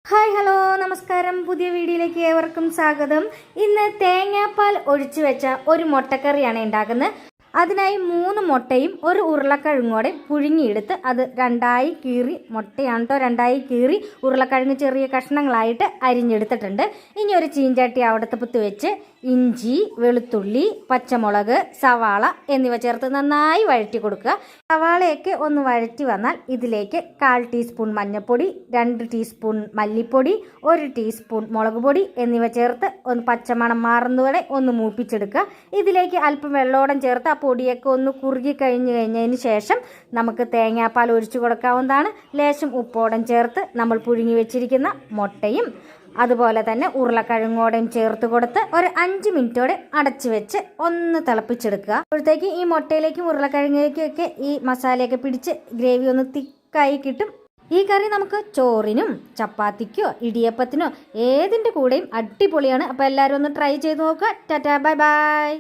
Hi hello നമസ്കാരം. പുതിയ വീഡിയോയിലേക്ക് ഏവർക്കും സ്വാഗതം. ഇന്ന് തേങ്ങാപ്പാൽ ഒഴിച്ചു വെച്ച ഒരു മുട്ടക്കറിയാണ് ഉണ്ടാക്കുന്നത്. അതിനായി 3 മുട്ടയും ഒരു ഉരുളക്കിഴങ്ങോടെ പുഴുങ്ങിയെടുത്ത് അത് രണ്ടായി കീറി, മുട്ടയാണ് കേട്ടോ രണ്ടായി കീറി ഉരുളക്കിഴങ്ങ് ചെറിയ കഷ്ണങ്ങളായിട്ട് അരിഞ്ഞെടുത്തിട്ടുണ്ട്. ഇനി ഒരു ചീഞ്ചട്ടി അവിടത്തപ്പത്ത് വെച്ച് ഇഞ്ചി, വെളുത്തുള്ളി, പച്ചമുളക്, സവാള എന്നിവ ചേർത്ത് നന്നായി വഴറ്റി കൊടുക്കുക. സവാളയൊക്കെ ഒന്ന് വഴറ്റി വന്നാൽ ഇതിലേക്ക് 1/4 ടീസ്പൂൺ മഞ്ഞൾപ്പൊടി, 2 ടീസ്പൂൺ മല്ലിപ്പൊടി, 1 ടീസ്പൂൺ മുളക് പൊടി എന്നിവ ചേർത്ത് ഒന്ന് പച്ചമണം മാറുന്നവരെ ഒന്ന് മൂപ്പിച്ചെടുക്കുക. ഇതിലേക്ക് അല്പം വെള്ളോടം ചേർത്ത് ആ പൊടിയൊക്കെ ഒന്ന് കുറുകി കഴിഞ്ഞതിന് ശേഷം നമുക്ക് തേങ്ങാപ്പാൽ ഒഴിച്ചു കൊടുക്കാവുന്നതാണ്. ലേശം ഉപ്പോടം ചേർത്ത് നമ്മൾ പുഴുങ്ങി വെച്ചിരിക്കുന്ന മുട്ടയും അതുപോലെ തന്നെ ഉരുളക്കിഴങ്ങോടെയും ചേർത്ത് കൊടുത്ത് ഒരു 5 മിനിറ്റോടെ അടച്ചു വെച്ച് ഒന്ന് തിളപ്പിച്ചെടുക്കുക. അപ്പോഴത്തേക്ക് ഈ മുട്ടയിലേക്കും ഉരുളക്കിഴങ്ങിലേക്കൊക്കെ ഈ മസാലയൊക്കെ പിടിച്ച് ഗ്രേവി ഒന്ന് തിക്കായി കിട്ടും. ഈ കറി നമുക്ക് ചോറിനും ചപ്പാത്തിക്കോ ഇടിയപ്പത്തിനോ ഏതിൻ്റെ കൂടെയും അടിപൊളിയാണ്. അപ്പോൾ എല്ലാവരും ഒന്ന് ട്രൈ ചെയ്ത് നോക്കുക. Tata, bye bye.